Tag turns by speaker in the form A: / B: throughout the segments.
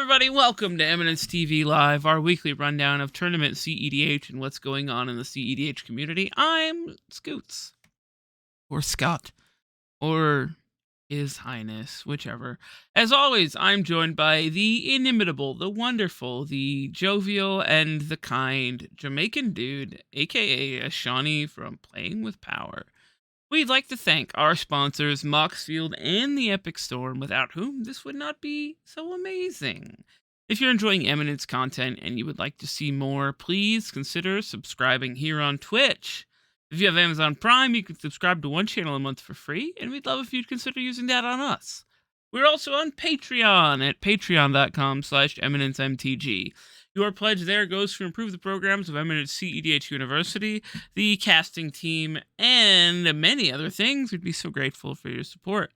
A: everybody, welcome to Eminence TV Live, our weekly rundown of tournament cEDH and what's going on in the cEDH community. I'm Scoots, or Scott, or His Highness, whichever. As always, I'm joined by the inimitable, the wonderful, the jovial, and the kind Jamaican dude, aka Ashani from Playing with Power. We'd like to thank our sponsors, Moxfield and the Epic Storm, without whom this would not be so amazing. If you're enjoying Eminence content and you would like to see more, please consider subscribing here on Twitch. If you have Amazon Prime, you can subscribe to one channel a month for free, and we'd love if you'd consider using that on us. We're also on Patreon at patreon.com/EminenceMTG. Your pledge there goes to improve the programs of Eminence cEDH University, the casting team, and many other things. We'd be so grateful for your support.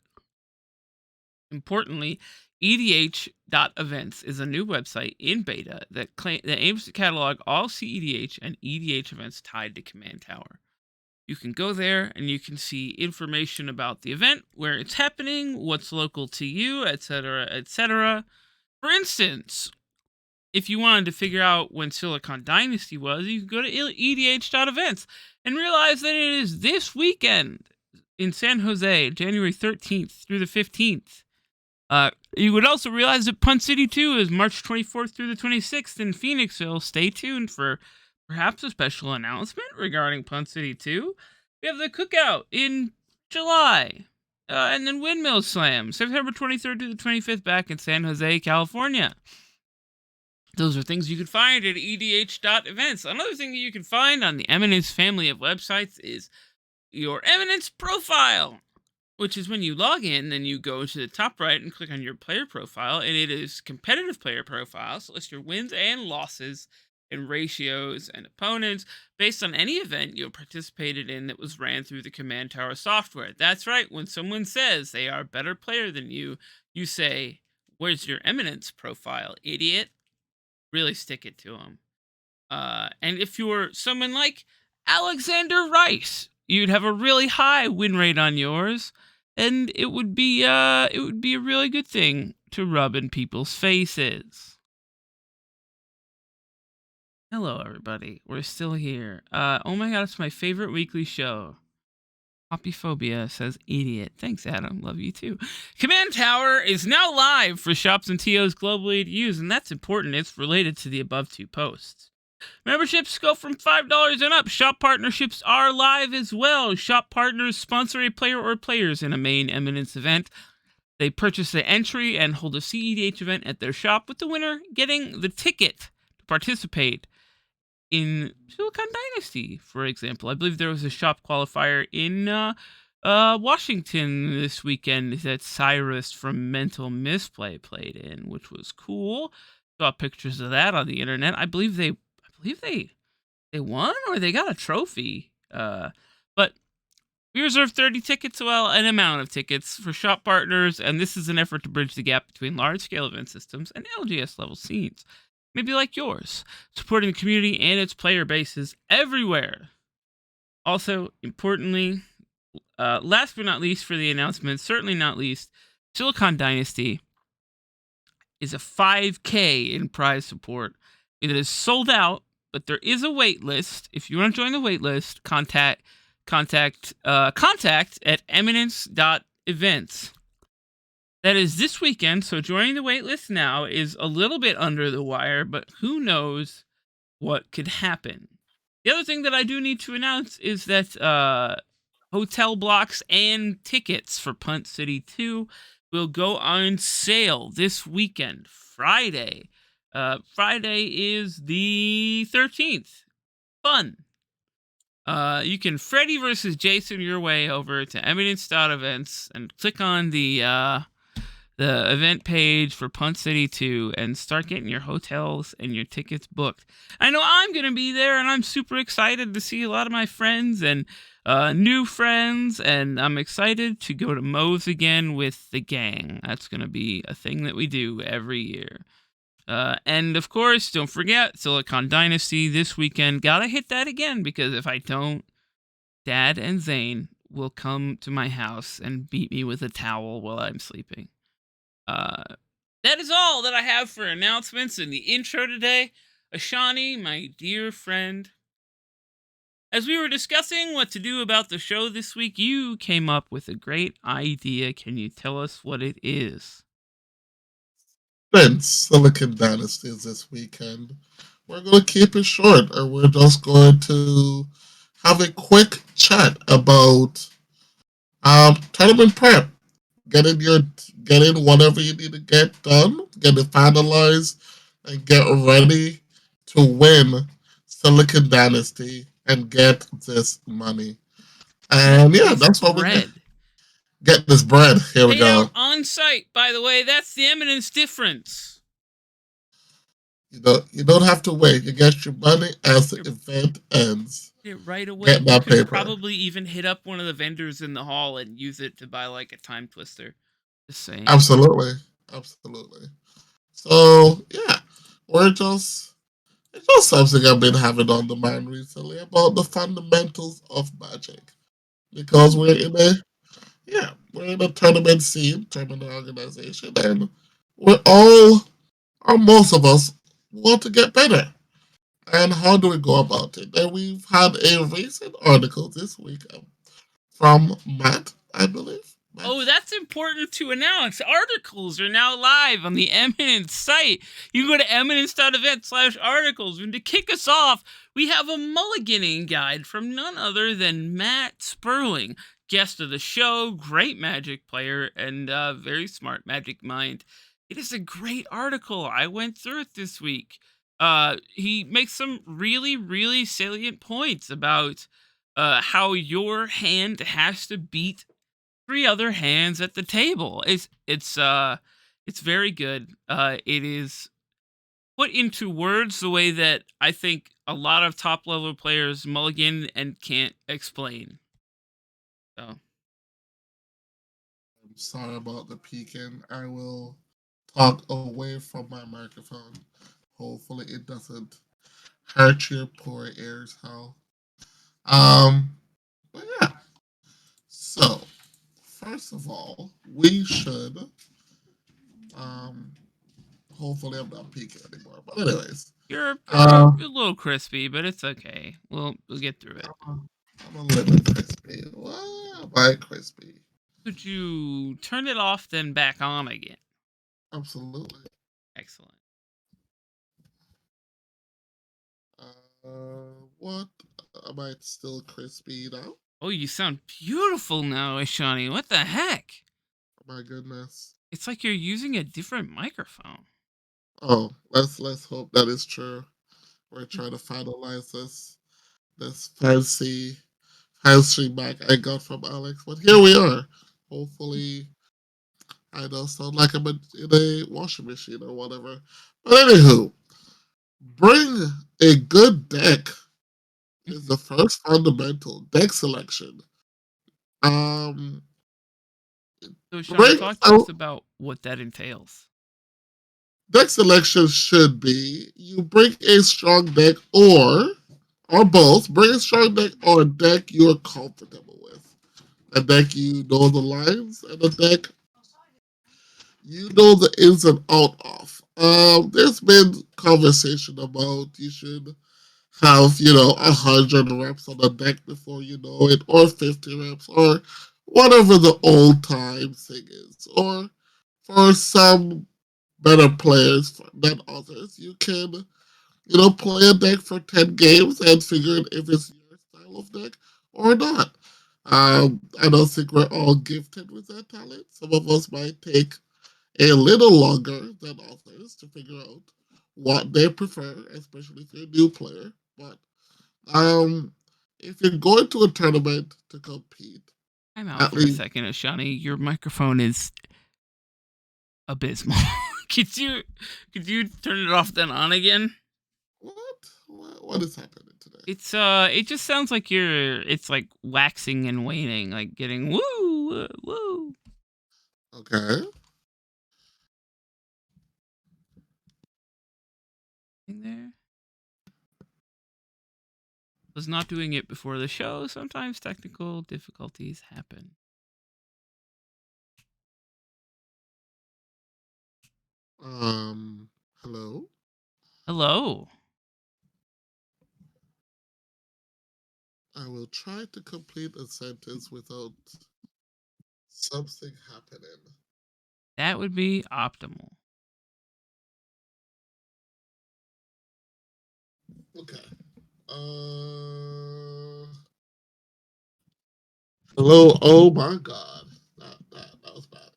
A: Importantly, EDH.events is a new website in beta that aims to catalog all cEDH and EDH events tied to Command Tower. You can go there and you can see information about the event, where it's happening, what's local to you, etc., etc. For instance, if you wanted to figure out when Silicon Dynasty was, you could go to EDH.events and realize that it is this weekend in San Jose, January 13th through the 15th. You would also realize that Punt City 2 is March 24th through the 26th in Phoenixville. Stay tuned for perhaps a special announcement regarding Punt City 2. We have the Cookout in July. And then Windmill Slam, September 23rd to the 25th back in San Jose, California. Those are things you can find at EDH.events. Another thing that you can find on the Eminence family of websites is your Eminence profile, which is when you log in, then you go to the top right and click on your player profile, and it is competitive player profile, so it lists your wins and losses and ratios and opponents based on any event you participated in that was ran through the Command Tower software. That's right, when someone says they are a better player than you, you say, "Where's your Eminence profile, idiot?" Really stick it to them. And if you're someone like Alexander Rice, you'd have a really high win rate on yours, and it would be a really good thing to rub in people's faces. Hello, everybody. We're still here. Oh my god, it's my favorite weekly show. Poppyphobia says idiot. Thanks, Adam. Love you too. Command Tower is now live for shops and TOs globally to use, and that's important. It's related to the above two posts. Memberships go from $5 and up. Shop partnerships are live as well. Shop partners sponsor a player or players in a main Eminence event. They purchase the entry and hold a cEDH event at their shop, with the winner getting the ticket to participate in Silicon Dynasty, for example. I believe there was a shop qualifier in Washington this weekend that Cyrus from Mental Misplay played in, which was cool. Saw pictures of that on the internet. I believe they won, or they got a trophy. But we reserve 30 tickets, well, an amount of tickets for shop partners, and this is an effort to bridge the gap between large-scale event systems and LGS-level scenes. Maybe like yours, supporting the community and its player bases everywhere. Also, importantly, last but not least for the announcement, certainly not least, Silicon Dynasty is a 5K in prize support. It is sold out, but there is a wait list. If you want to join the wait list, contact at eminence.events. That is this weekend, so joining the waitlist now is a little bit under the wire, but who knows what could happen. The other thing that I do need to announce is that hotel blocks and tickets for Punt City 2 will go on sale this weekend, Friday. Friday is the 13th. Fun. You can Freddy versus Jason your way over to Eminence.events and click on the event page for Punt City 2 and start getting your hotels and your tickets booked. I know I'm going to be there, and I'm super excited to see a lot of my friends and new friends, and I'm excited to go to Moe's again with the gang. That's going to be a thing that we do every year. And of course, don't forget Silicon Dynasty this weekend. Gotta hit that again, because if I don't, Dad and Zane will come to my house and beat me with a towel while I'm sleeping. That is all that I have for announcements in the intro today. Ashani, my dear friend, as we were discussing what to do about the show this week, you came up with a great idea. Can you tell us what it is?
B: Since Silicon Dynasty is this weekend, we're going to keep it short, and we're just going to have a quick chat about tournament prep. Getting your getting whatever you need to get done, get it finalized, and get ready to win Silicon Dynasty and get this money.
A: Get
B: And yeah,
A: this
B: that's what we get.
A: bread.
B: Get this bread. Here we
A: Paid
B: go.
A: out on site, by the way. That's the Eminence difference.
B: You don't have to wait. You get your money as the event ends.
A: It right away.
B: Get
A: You
B: that
A: can
B: paper.
A: probably even hit up one of the vendors in the hall and use it to buy like a time twister. Just saying.
B: Absolutely. Absolutely. So yeah, we're just it's just something I've been having on the mind recently about the fundamentals of magic. Because we're in a tournament scene, tournament organization, and we're all or most of us want to get better. And how do we go about it? And we've had a recent article this week from Matt, I believe. Matt.
A: Oh, that's important to announce. Articles are now live on the Eminence site. You can go to eminence.event/articles. And to kick us off, we have a mulliganing guide from none other than Matt Sperling, guest of the show, great magic player, and very smart magic mind. It is a great article. I went through it this week. He makes some really, really salient points about how your hand has to beat three other hands at the table. It's very good. It is put into words the way that I think a lot of top level players mulligan and can't explain. So
B: I'm sorry about the peeking. I will talk away from my microphone. Hopefully, it doesn't hurt your poor ears, Hal. But yeah. So, first of all, we should um, hopefully I'm not peeking anymore. But anyways,
A: you're
B: um,
A: a little crispy, but it's okay. We'll get through it.
B: I'm a little crispy. Why am I crispy?
A: Could you turn it off then back on again?
B: Absolutely.
A: Excellent.
B: What? Am I still crispy now?
A: Oh, you sound beautiful now, Ashani. What the heck?
B: My goodness.
A: It's like you're using a different microphone.
B: Oh, let's hope that is true. We're trying to finalize this fancy mic I got from Alex, but here we are. Hopefully, I don't sound like I'm in a washing machine or whatever. But anywho, bring a good deck is the first fundamental deck selection. Um,
A: So, Shani,
B: bring
A: talk to
B: out
A: us about what that entails.
B: deck selection should be you bring a strong deck or both. Bring a strong deck or a deck you're comfortable with. A deck you know the lines and a deck you know the ins and out of. There's been conversation about you should have 100 reps on the deck before you know it, or 50 reps, or whatever the old time thing is. Or for some better players than others, you can play a deck for 10 games and figure out if it's your style of deck or not. I don't think we're all gifted with that talent. Some of us might take a little longer than others to figure out what they prefer, especially if you're a new player. But um, if you're going to a tournament to compete,
A: I'm out
B: at
A: for a
B: least
A: second, Ashani. Your microphone is abysmal. could you turn it off then on again?
B: what is happening today?
A: It just sounds like it's like waxing and waning, like getting woo woo.
B: Okay.
A: In there. Was not doing it before the show. Sometimes technical difficulties happen.
B: Hello.
A: Hello.
B: I will try to complete a sentence without something happening.
A: That would be optimal.
B: Okay. Hello. Oh my God. That was bad.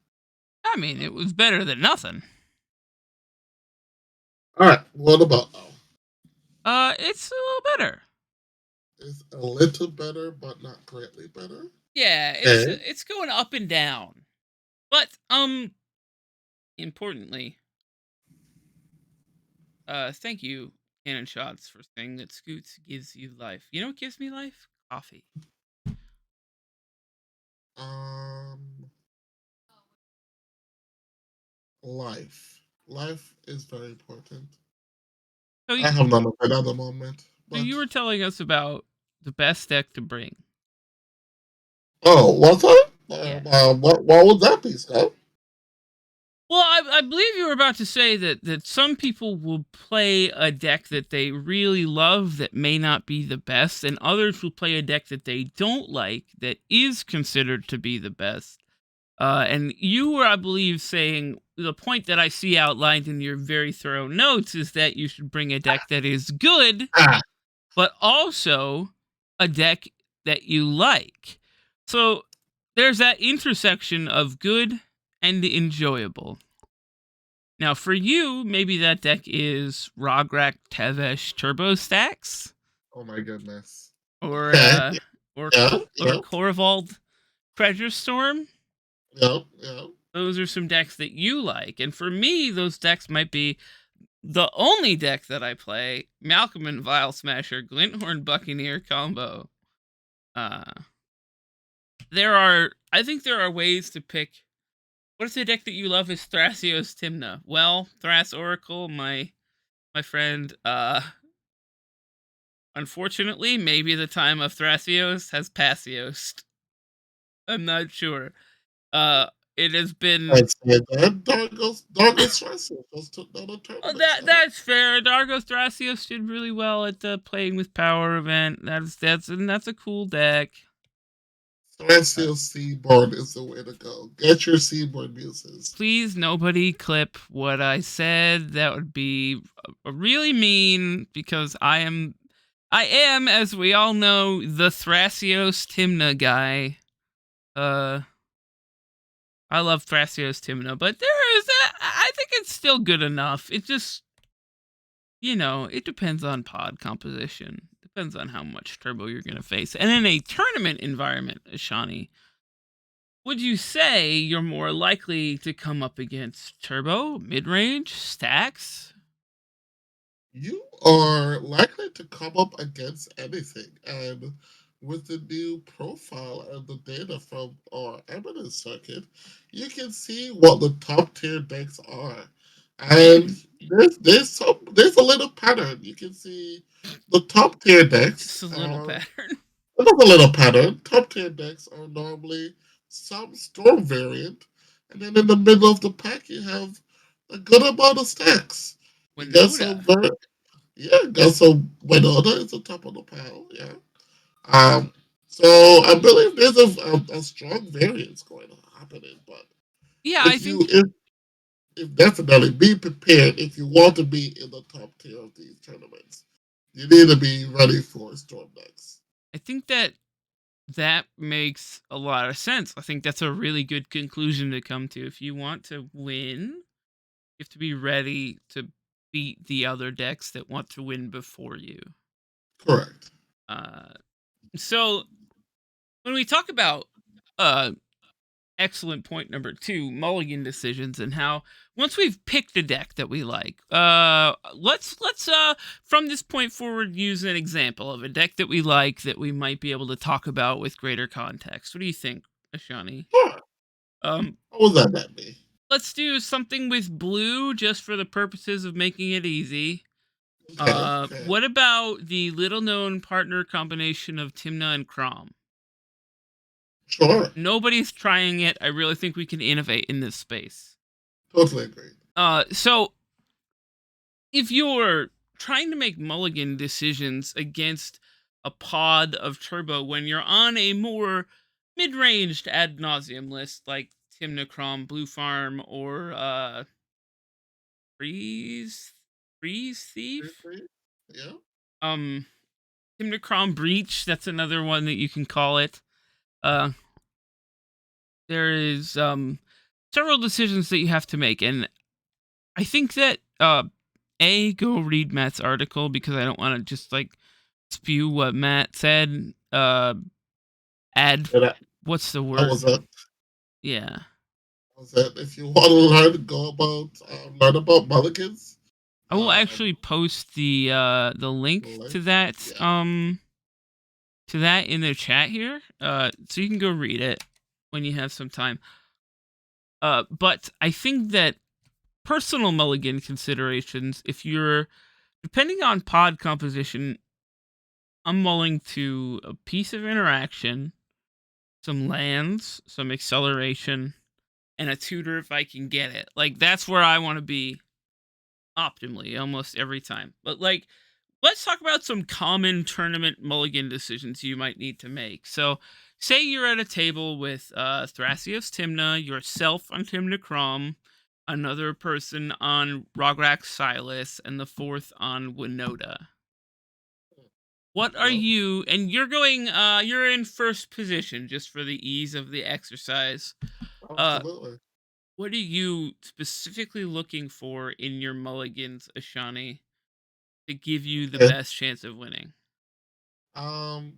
A: I mean, it was better than nothing.
B: All right. What about now?
A: It's a little better.
B: It's a little better, but not greatly better.
A: Yeah,
B: Okay.
A: it's going up and down. But importantly, thank you, Cannon Shots, for saying that Scoots gives you life. You know what gives me life? Coffee.
B: Um, life. Life is very important.
A: So,
B: I have none of it at the moment,
A: so
B: but
A: you were telling us about the best deck to bring.
B: oh, what's that?
A: Yeah.
B: What would that be, Scott?
A: Well, I believe you were about to say that some people will play a deck that they really love that may not be the best, and others will play a deck that they don't like that is considered to be the best. And you were, I believe, saying the point that I see outlined in your very thorough notes is that you should bring a deck that is good,
B: Ah,
A: but also a deck that you like. So there's that intersection of good and enjoyable. Now, for you, maybe that deck is Rograk Tevesh Turbo Stacks,
B: oh my goodness.
A: or
B: Okay.
A: uh, or
B: Yeah.
A: or
B: Yeah.
A: Korvald Treasure Storm.
B: Yeah. Yeah.
A: Those are some decks that you like, and for me, those decks might be the only deck that I play. Malcolm and Vile Smasher Glinthorn Buccaneer combo. Uh, I think there are ways to pick. What if the deck that you love is Thrasios Timna? Well, Thras Oracle, my friend, unfortunately, maybe the time of Thrasios has Passios. I'm not sure. Uh, it has been.
B: I'd say that Dargos Stressor just took down a tournament, Scott.
A: That's fair. Dargos Thrasios did really well at the playing with power event. That's a cool deck. Uh,
B: Celestial Seaboard is the way to go. Get your Seaboard muses.
A: Please, nobody clip what I said. That would be really mean because I am, as we all know, the Thrasios Timna guy. Uh, I love Thrasios Timna, but I think it's still good enough. It just, it depends on pod composition. Depends on how much turbo you're going to face. And in a tournament environment, Ashani, would you say you're more likely to come up against turbo, mid range, stacks?
B: You are likely to come up against anything. And with the new profile and the data from our Eminence circuit, you can see what the top tier decks are. And there's a little pattern. You can see the top tier decks
A: Just a little
B: are
A: pattern.
B: there's a little pattern. Top tier decks are normally some storm variant, and then in the middle of the pack you have a good amount of stacks. You got some
A: Winota.
B: very yeah, got some Winona is the top of the pile. Yeah. Um. So I believe there's a strong variance going on happening, but
A: Yeah, I
B: if you
A: think
B: if definitely be prepared if you want to be in the top tier of these tournaments. You need to be ready for storm decks.
A: I think that makes a lot of sense. I think that's a really good conclusion to come to. If you want to win, you have to be ready to beat the other decks that want to win before you.
B: Correct.
A: Uh, so when we talk about uh, excellent point number 2, mulligan decisions, and how once we've picked a deck that we like, let's from this point forward use an example of a deck that we like that we might be able to talk about with greater context. What do you think, Ashani?
B: Sure.
A: Um,
B: What was that be?
A: let's do something with blue just for the purposes of making it easy.
B: Okay. Okay.
A: What about the little known partner combination of Timna and Crom?
B: Sure.
A: Nobody's trying it. I really think we can innovate in this space.
B: Totally agree.
A: So if you're trying to make mulligan decisions against a pod of turbo when you're on a more mid-ranged ad nauseum list like Timnacrom, Blue Farm, or Freeze Freeze Thief?
B: Yeah.
A: Um Timnacrom Breach, that's another one that you can call it. Uh there is several decisions that you have to make, and I think that go read Matt's article because I don't want to just like spew what Matt said. Add
B: And
A: what's the
B: that was
A: word?
B: it.
A: Yeah.
B: Was it. If you want to learn about mulligans,
A: I will actually post the link
B: like,
A: to that
B: yeah.
A: in the chat here. So you can go read it when you have some time. But I think that personal mulligan considerations, if you're depending on pod composition, I'm mulling to a piece of interaction, some lands, some acceleration, and a tutor if I can get it. Like that's where I want to be optimally almost every time. But like let's talk about some common tournament mulligan decisions you might need to make. So say you're at a table with Thrasios Timna, yourself on Timna Crom, another person on Rograk Silas, and the fourth on Winota. What are
B: Yeah,
A: you, and you're going, you're in first position just for the ease of the exercise. Uh,
B: absolutely.
A: what are you specifically looking for in your mulligans, Ashani, to give you the
B: Okay.
A: best chance of winning?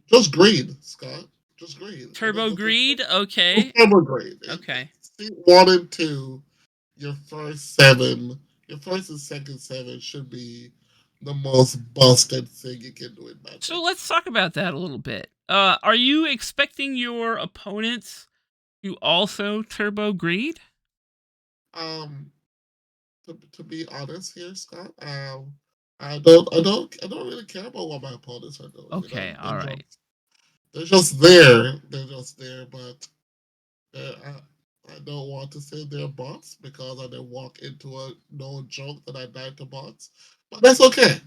B: Just greed, Scott. Just greed. I'm just
A: Turbo
B: looking
A: Greed?
B: for
A: Okay.
B: camera greed.
A: Okay.
B: Seat 1 and 2, your first 7, your first and second 7 should be the most busted thing you can do in
A: So
B: Magic.
A: let's talk about that a little bit. Are you expecting your opponents to also Turbo Greed?
B: Um, to be honest here, Scott, I don't really care about what my opponents are doing. You know,
A: Okay, alright.
B: they're just there. They're just there, but I don't want to say they're bots because I didn't walk into a known joke that I died to bots. But that's okay.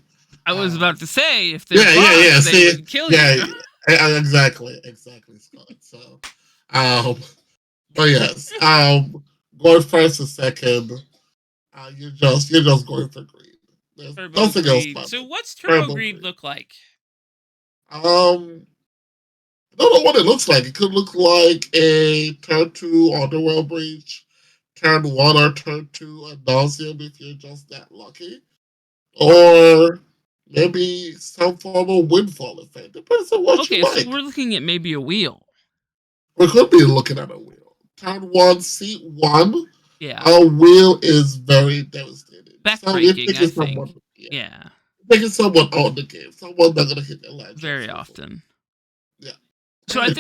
A: I was about
B: Um,
A: to say, if they're
B: yeah.
A: bots, they
B: See,
A: would kill
B: yeah,
A: you.
B: exactly, Scott. So, um, but yes, going first and second, you're just going for greed. There's
A: Turbo
B: nothing else
A: Greed.
B: but
A: So
B: it.
A: what's Turbo
B: Terrible
A: Greed
B: greed.
A: look like?
B: I don't know what it looks like. It could look like a turn 2 Underworld Breach, turn 1 or turn 2 a Nauseum if you're just that lucky, or maybe some form of windfall effect. Depends on what you
A: Okay, so
B: like.
A: we're looking at maybe a wheel.
B: We could be looking at a wheel. Turn 1, seat 1,
A: Yeah.
B: a wheel is very devastating. So you're
A: Backbreaking, I
B: taking
A: think.
B: someone, yeah,
A: Yeah.
B: you're taking someone out the game. Someone not gonna hit their land
A: Very
B: for free.
A: often.
B: Yeah.
A: So I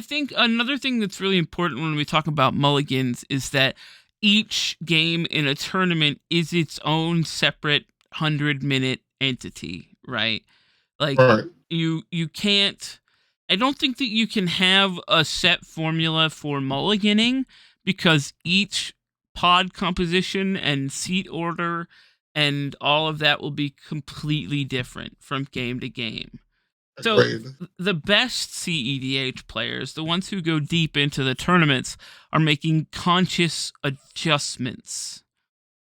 A: think another thing that's really important when we talk about mulligans is that each game in a tournament is its own separate 100-minute entity, right? Like
B: Right.
A: you can't I don't think that you can have a set formula for mulliganing because each pod composition and seat order and all of that will be completely different from game to game. So
B: Agreed.
A: the best cEDH players, the ones who go deep into the tournaments, are making conscious adjustments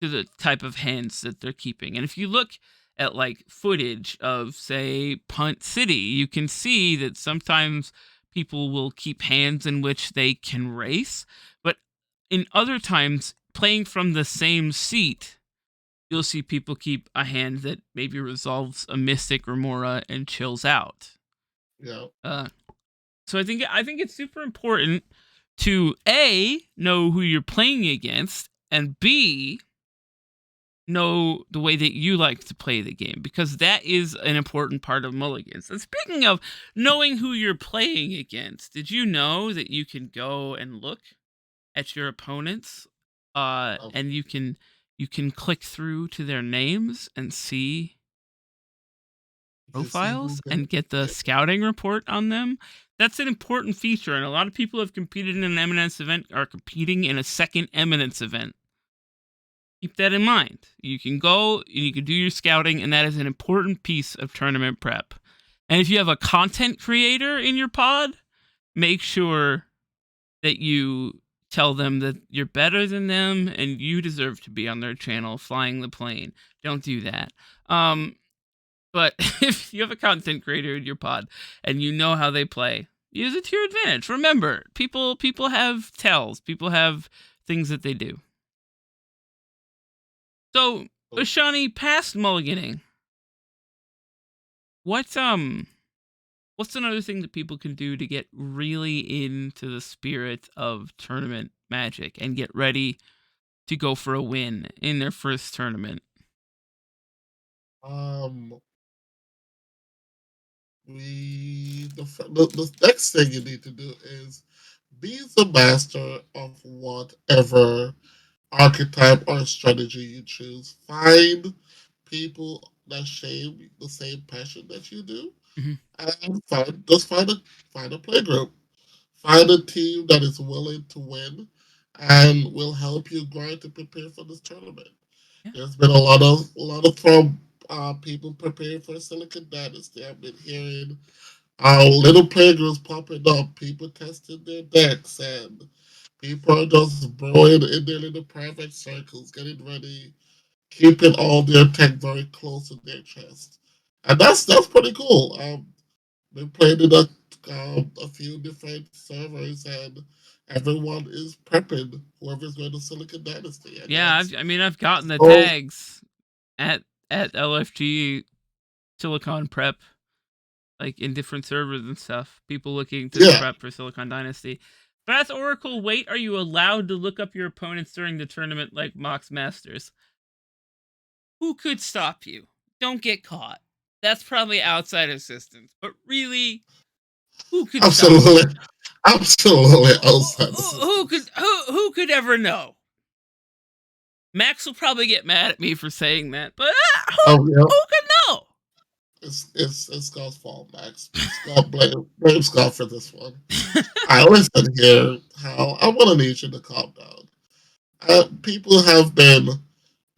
A: to the type of hands that they're keeping. And if you look at like footage of say Punt City, you can see that sometimes people will keep hands in which they can race, but in other times playing from the same seat, you'll see people keep a hand that maybe resolves a Mystic Remora and chills out.
B: Yeah.
A: Uh, so I think it's super important to A, know who you're playing against, and B, know the way that you like to play the game, because that is an important part of mulligans. And speaking of knowing who you're playing against, did you know that you can go and look at your opponents
B: Um,
A: and you can click through to their names and see
B: you can see who
A: profiles
B: got
A: and get the
B: yeah.
A: scouting report on them? That's an important feature, and a lot of people have competed in an Eminence event are competing in a second Eminence event. Keep that in mind. You can go and you can do your scouting, and that is an important piece of tournament prep. And if you have a content creator in your pod, make sure that you tell them that you're better than them and you deserve to be on their channel flying the plane. Don't do that. But if you have a content creator in your pod and you know how they play, use it to your advantage. Remember, people have tells. People have things that they do. So, Ashani, past mulliganing, what's another thing that people can do to get really into the spirit of tournament magic and get ready to go for a win in their first tournament?
B: Um, the next thing you need to do is be the master of whatever archetype or strategy you choose. Find people that share the same passion that you do,
A: Mm-hmm.
B: and find a play group. Find a team that is willing to win and will help you grind to prepare for this tournament.
A: Yeah.
B: There's been a lot of from people preparing for Silicon Dynasty. I've been hearing little playgroups popping up, people testing their decks, and people are just broing in their little private circles, getting ready, keeping all their tech very close to their chest, and that's pretty cool. Been playing in a few different servers, and everyone is prepping whoever's going to Silicon Dynasty, and
A: Yeah, I've gotten the
B: so
A: tags at LFG Silicon Prep, like in different servers and stuff. People looking to
B: yeah.
A: prep for Silicon Dynasty. Fast Oracle, wait, are you allowed to look up your opponents during the tournament like Mox Masters? Who could stop you? Don't get caught. That's probably outside assistance, but really, who could stop you?
B: Absolutely, absolutely outside the systems.
A: Who could ever know? Max will probably get mad at me for saying that, but
B: Yeah,
A: who could know?
B: it's Scott's fault, Max. Scott blame Scott for this one. I listen here. How I want to need you to calm down. People have been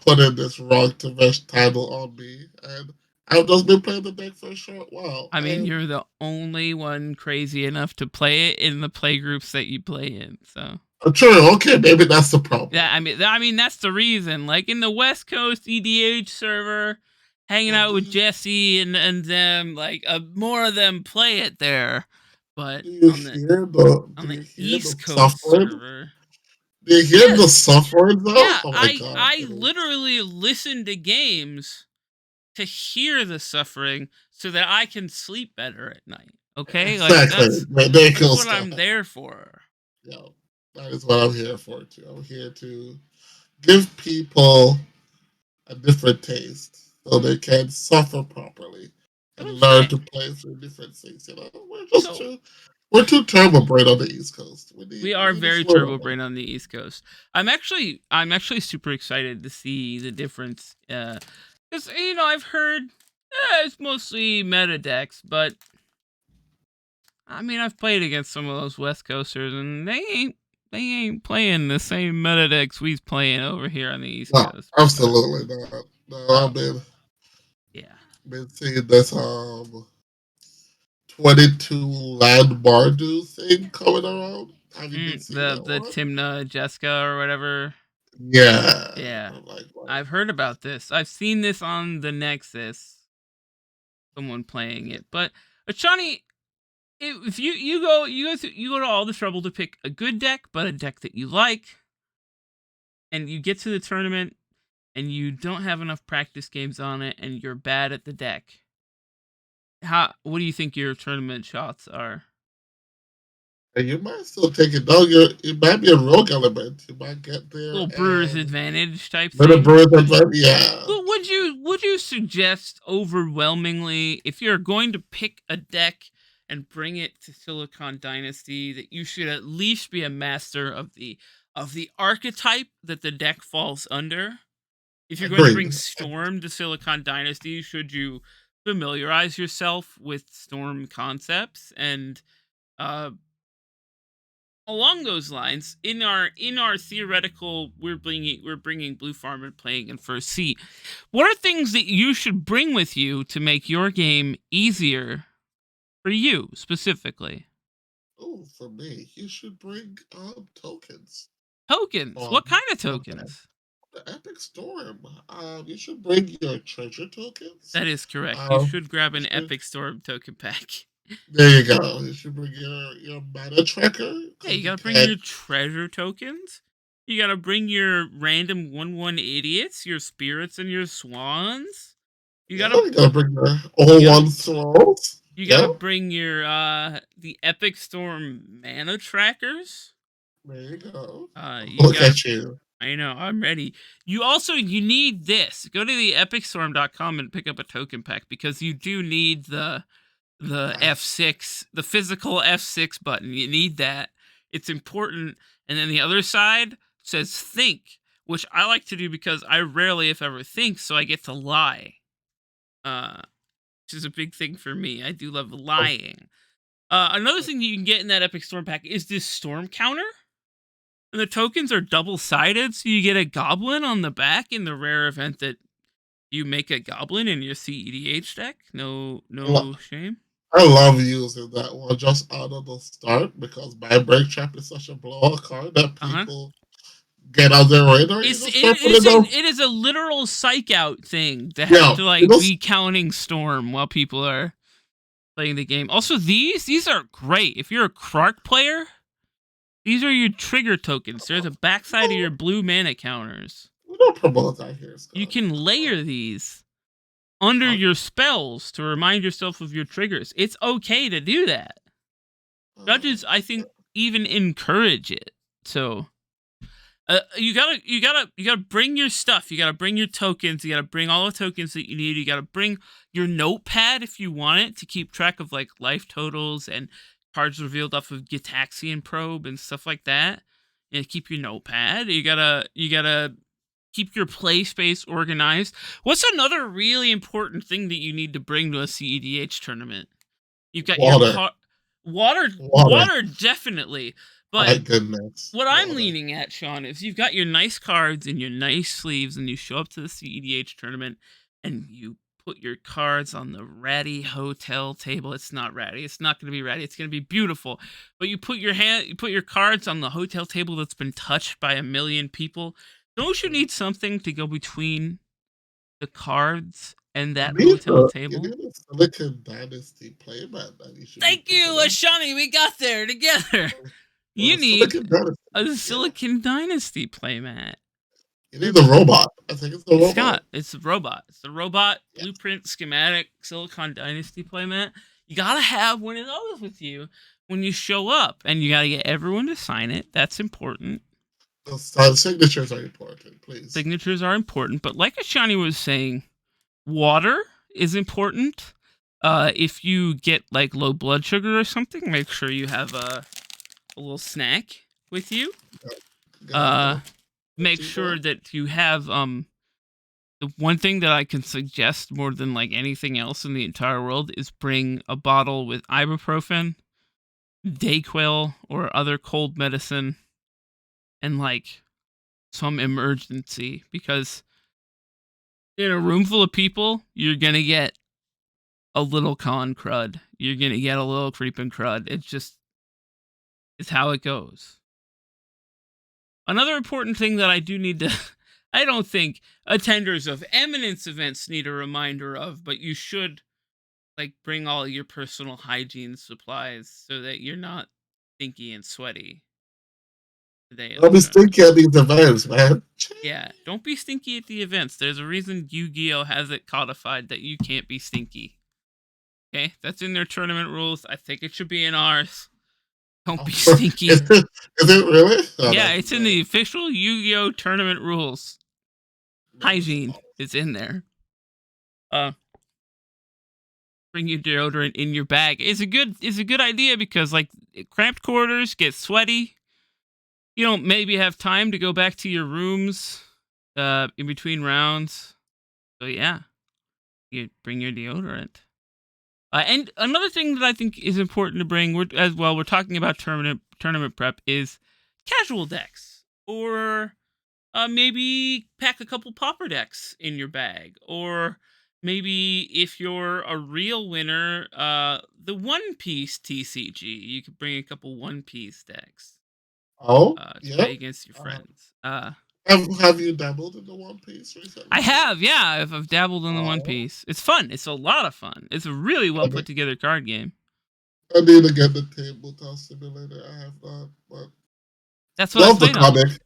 B: putting this wrong to Vesh title on me, and I've just been playing the deck for a short while.
A: I mean, you're the only one crazy enough to play it in the play groups that you play in, so.
B: True. Okay, maybe that's the problem.
A: Yeah, I mean that's the reason. Like in the West Coast cEDH server, hanging out with Jesse and them, like more of them play it there. But
B: Do you
A: on the
B: hear the
A: on the
B: the
A: East Coast
B: suffering?
A: server,
B: Do you hear the
A: yes,
B: suffering though?
A: yeah,
B: Oh my god.
A: I literally listen to games to hear the suffering so that I can sleep better at night. Okay, like
B: Exactly.
A: that's
B: Ridiculous
A: what I'm
B: stuff.
A: there for.
B: Yeah. That is what I'm here for too. I'm here to give people a different taste so they can suffer properly
A: That's
B: and
A: what I'm
B: learn to
A: saying.
B: play through different things.
A: So
B: We're too turbo brain on the East Coast.
A: we
B: We
A: are
B: need to
A: very
B: slow
A: turbo
B: down.
A: brain on the East Coast. I'm actually super excited to see the difference. Because I've heard it's mostly meta decks, but I mean I've played against some of those West Coasters, and they ain't playing the same meta decks we's playing over here on the East
B: No,
A: Coast. But
B: absolutely not. No,
A: uh,
B: I've
A: yeah.
B: been seeing this 22 land Bardu thing coming around. Have you been seeing that
A: The
B: one?
A: Timna Jessica or whatever.
B: Yeah.
A: Yeah,
B: I'm like,
A: I've heard about this. I've seen this on the Nexus. Someone playing it, but Achani, if you go to all the trouble to pick a good deck, but a deck that you like, and you get to the tournament and you don't have enough practice games on it, and you're bad at the deck. What do you think your tournament shots are?
B: and you might still take it down. It might be a rogue element. You might get there
A: Little brewer's
B: and
A: advantage type
B: let a
A: thing.
B: bird event. Yeah.
A: Well, would you suggest overwhelmingly, if you're going to pick a deck and bring it to Silicon Dynasty, that you should at least be a master of the archetype that the deck falls under? If you're going to bring
B: Agreed.
A: Storm to Silicon Dynasty, should you familiarize yourself with Storm concepts and uh, along those lines, in our theoretical, we're bringing Blue Farm and playing in first seat. What are things that you should bring with you to make your game easier for you specifically?
B: Oh, for me, you should bring tokens
A: Tokens.
B: on
A: What kind of
B: on that.
A: tokens?
B: The Epic Storm. You should bring your treasure tokens.
A: That is correct. You
B: Um,
A: should grab
B: you
A: an
B: should,
A: Epic Storm token pack.
B: there you go. You should bring your mana tracker
A: Yeah, you
B: because you
A: gotta bring
B: can't.
A: your treasure tokens. You gotta bring your random 1/1 idiots, your spirits, and your swans. You
B: Yeah,
A: gotta
B: you gotta bring your
A: you
B: all
A: gotta
B: one souls.
A: you gotta
B: Yep.
A: bring your the Epic Storm mana trackers.
B: There you go.
A: You
B: Look
A: got
B: at you.
A: I know, I'm ready. You need this. Go to the epicstorm.com and pick up a token pack because you do need the F6, the physical F6 button. You need that. It's important. And then the other side says think, which I like to do because I rarely, if ever, think, so I get to lie. Uh, which is a big thing for me. I do love
B: Oh,
A: lying. Another thing you can get in that Epic Storm pack is this storm counter. And the tokens are double-sided, so you get a goblin on the back in the rare event that you make a goblin in your cEDH deck. No shame.
B: I love using that one just out of the start because my break trap is such a blowout card that
A: Uh-huh.
B: people get on their radar. You
A: It's
B: just
A: it
B: start
A: is
B: putting
A: a
B: them.
A: it is a literal psych out thing to have
B: Yeah,
A: to
B: you
A: like
B: know,
A: be counting storm while people are playing the game. Also, these are great. If you're a Krark player, these are your trigger tokens. They're the backside of your blue mana counters.
B: we don't promote that here,
A: You
B: Scott.
A: can layer these under
B: Uh,
A: your spells to remind yourself of your triggers. It's okay to do that.
B: uh,
A: Judges, I think, even encourage it. So you gotta bring your stuff. You gotta bring your tokens. You gotta bring all the tokens that you need. You gotta bring your notepad if you want it to keep track of like life totals and cards revealed off of Gitaxian Probe and stuff like that. And keep your notepad. You gotta keep your play space organized. What's another really important thing that you need to bring to a cEDH tournament? You've got your
B: water,
A: water,
B: water.
A: water definitely. But
B: My goodness,
A: what I'm
B: water.
A: leaning at, Sean, is you've got your nice cards and your nice sleeves, and you show up to the cEDH tournament, and you put your cards on the ratty hotel table. It's not ratty. It's not going to be ratty. It's going to be beautiful. But you put your cards on the hotel table that's been touched by a million people. Don't you need something to go between the cards and that hotel
B: You
A: table?
B: need a Silicon Dynasty playmat that you should be
A: Thank
B: picking
A: you,
B: up.
A: Ashani. We got there together.
B: Or
A: You
B: a
A: need
B: Silicon Dynasty.
A: a
B: Yeah.
A: Silicon Dynasty playmat.
B: You need the robot. I think it's the robot.
A: It's a robot. It's the robot
B: Yeah.
A: blueprint schematic Silicon Dynasty playmat. You gotta have one of those with you when you show up, and you gotta get everyone to sign it. That's important.
B: The signatures are important, please.
A: Signatures are important, but like Ashani was saying, water is important. If you get like low blood sugar or something, make sure you have a little snack with you.
B: Got
A: Make sure that you have the one thing that I can suggest more than like anything else in the entire world is bring a bottle with ibuprofen, Dayquil, or other cold medicine, and like some emergency, because in a room full of people, you're gonna get a little con crud. You're gonna get a little creeping crud. It's how it goes. Another important thing that I do need to I don't think attenders of Eminence events need a reminder of, but you should like bring all your personal hygiene supplies so that you're not stinky and sweaty the day of
B: I'll
A: the
B: be
A: tournament.
B: stinky at these events, man.
A: Yeah, don't be stinky at the events. There's a reason Yu-Gi-Oh has it codified that you can't be stinky. Okay, that's in their tournament rules. I think it should be in ours. Don't be stinky.
B: Is it really? Oh,
A: Yeah,
B: that's
A: it's in
B: great.
A: the official Yu-Gi-Oh tournament rules. Hygiene is in there. Bring your deodorant in your bag is a good idea because like cramped quarters get sweaty. You don't maybe have time to go back to your rooms in between rounds. So yeah, you bring your deodorant. And another thing that I think is important to bring, we're talking about tournament prep is casual decks, or maybe pack a couple pauper decks in your bag, or maybe if you're a real winner, the One Piece TCG. You could bring a couple One Piece decks
B: Oh,
A: to
B: yeah.
A: play against your friends.
B: Have you dabbled in the One Piece recently?
A: I have, yeah. I've dabbled in the One
B: Oh,
A: Piece. It's fun. It's a lot of fun. It's a really well
B: I
A: put
B: need,
A: together card game.
B: I need to get the tabletop simulator. I have not, but
A: That's what I
B: love the
A: played on.
B: comic.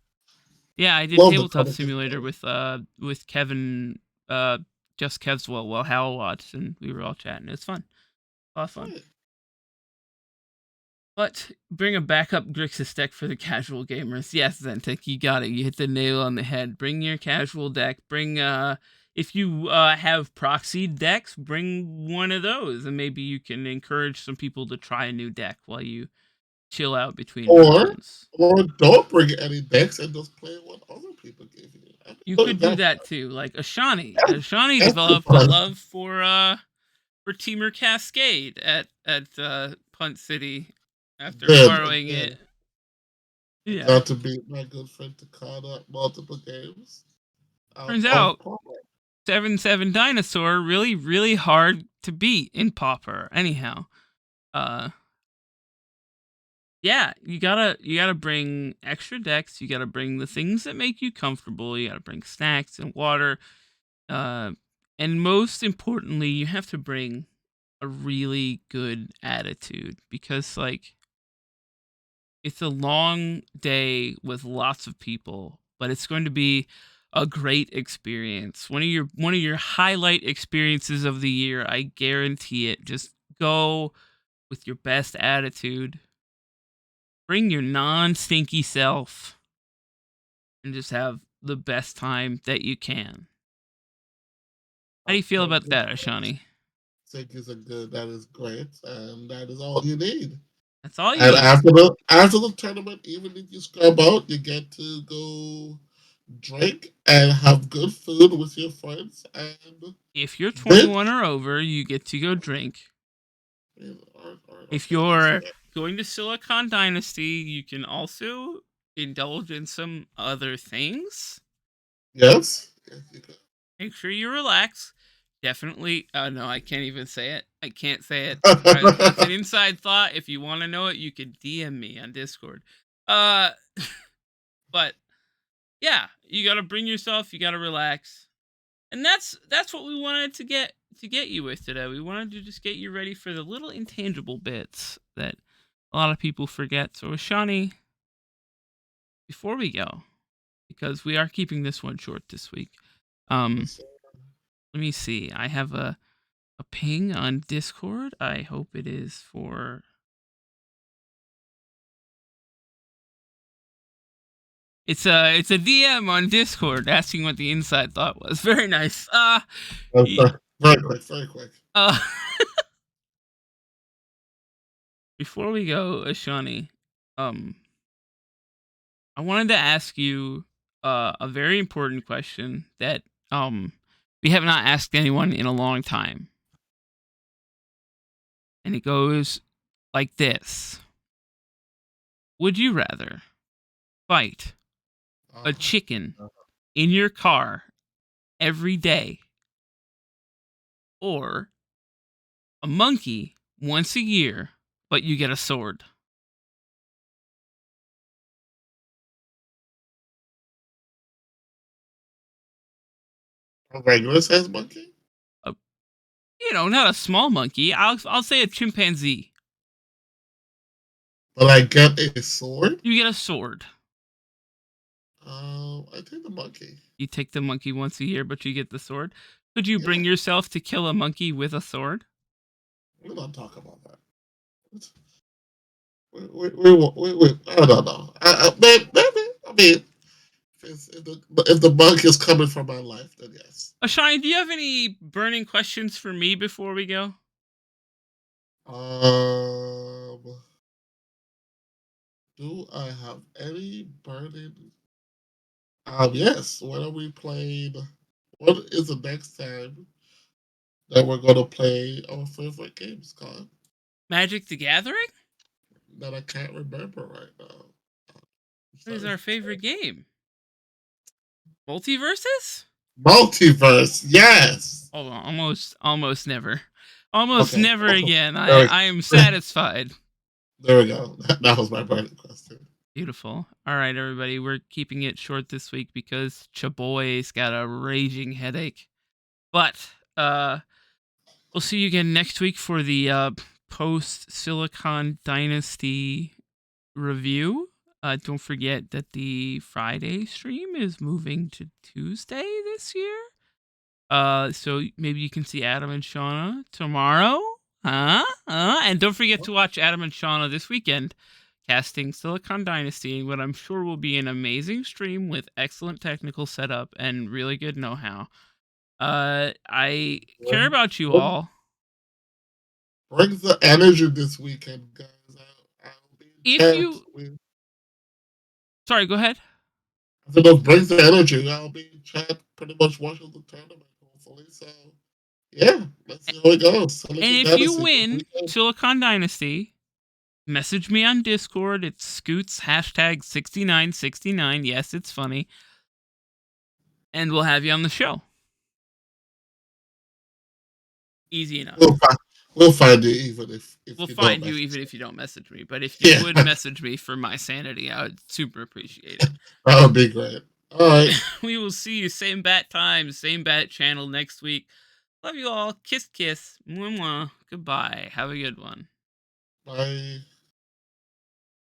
A: Yeah, I did
B: Love the
A: Tabletop
B: comic.
A: Simulator with Kevin, just Kevswell, while Hal watched, and we were all chatting. It was fun, a lot of fun.
B: Right.
A: But bring a backup Grixis deck for the casual gamers. Yes, Zentek, you got it. You hit the nail on the head. Bring your casual deck. Bring if you have proxied decks, bring one of those, and maybe you can encourage some people to try a new deck while you chill out between
B: Or
A: versions.
B: or don't bring any decks and just play what other people give you. I
A: You
B: mean,
A: could do that too, like Ashani.
B: that's,
A: Ashani
B: that's the
A: developed a
B: fun.
A: love for Teamer Cascade at Punt City after borrowing
B: Did.
A: it. Yeah.
B: Got to beat my good friend Takada multiple games out
A: Turns
B: of
A: out 7/7 Dinosaur really, really hard to beat in Pauper. Anyhow, uh, yeah, you gotta bring extra decks. You gotta bring the things that make you comfortable. You gotta bring snacks and water. Uh, and most importantly, you have to bring a really good attitude, because like it's a long day with lots of people, but it's going to be a great experience. One of your highlight experiences of the year, I guarantee it. Just go with your best attitude. Bring your non-stinky self and just have the best time that you can. How do you feel about that, Ashani?
B: think is a good. That is great, and that is all you need.
A: That's all you
B: And
A: need.
B: after the tournament, even if you scrub out, you get to go drink and have good food with your friends and
A: If you're
B: bit.
A: 21 or over, you get to go drink. If
B: Okay, I see
A: you're
B: that.
A: going to Silicon Dynasty, you can also indulge in some other things.
B: Yes. Yes, you could.
A: Make sure you relax. Definitely. Oh no, I can't even say it. I can't say it. That's an inside thought. If you want to know it, you can DM me on Discord. Uh, but yeah, you gotta bring yourself. You gotta relax, and that's what we wanted to get you with today. We wanted to just get you ready for the little intangible bits that a lot of people forget. So, Ashani, before we go, because we are keeping this one short this week, um, let me see. I have a ping on Discord. I hope it is for. It's a DM on Discord asking what the inside thought was. Very nice.
B: Very quick, very quick.
A: Uh, before we go, Ashani, um, I wanted to ask you a very important question that we have not asked anyone in a long time, and it goes like this: would you rather fight a
B: Uh-huh.
A: chicken in your car every day, or a monkey once a year, but you get a sword?
B: A regular size monkey?
A: A, not a small monkey. I'll say a chimpanzee.
B: But I get a sword?
A: You get a sword.
B: I take the monkey.
A: You take the monkey once a year, but you get the sword. Could you
B: Yeah,
A: bring yourself to kill a monkey with a sword?
B: we don't talk about that. I don't know. Maybe, I mean, if the monkey is coming from my life, then yes.
A: Ashani, do you have any burning questions for me before we go?
B: Um, do I have any burning? Yes. When are we playing? What is the next time that we're going to play our favorite games, Colin?
A: Magic the Gathering?
B: that I can't remember right now.
A: What is our favorite game? Multiverses?
B: Multiverse, yes.
A: Hold on, almost never. Almost
B: Okay.
A: never again.
B: There
A: I am satisfied.
B: there we go. That was my burning question.
A: Beautiful. All right, everybody, we're keeping it short this week because Chaboy's got a raging headache. But we'll see you again next week for the post Silicon Dynasty review. Don't forget that the Friday stream is moving to Tuesday this year. So maybe you can see Adam and Shauna tomorrow. And don't forget to watch Adam and Shauna this weekend, casting Silicon Dynasty, what I'm sure will be an amazing stream with excellent technical setup and really good know-how. I care about you all.
B: Bring the energy this weekend, guys. I'll be in
A: If
B: chat
A: you...
B: with-
A: Sorry, go ahead.
B: I said, bring the energy. I'll be in chat pretty much watching the tournament, hopefully. So, yeah, let's see how it goes.
A: And if you win Silicon Dynasty, message me on Discord. It's Scoots #6969. Yes, it's funny. And we'll have you on the show. Easy enough.
B: We'll find you even if
A: we'll find you even if you don't message me. But if you would message me for my sanity, I would super appreciate it.
B: That would be great. All right.
A: We will see you same bat time, same bat channel next week. Love you all. Kiss, kiss. Mwah, mwah. Goodbye. Have a good one.
B: Bye.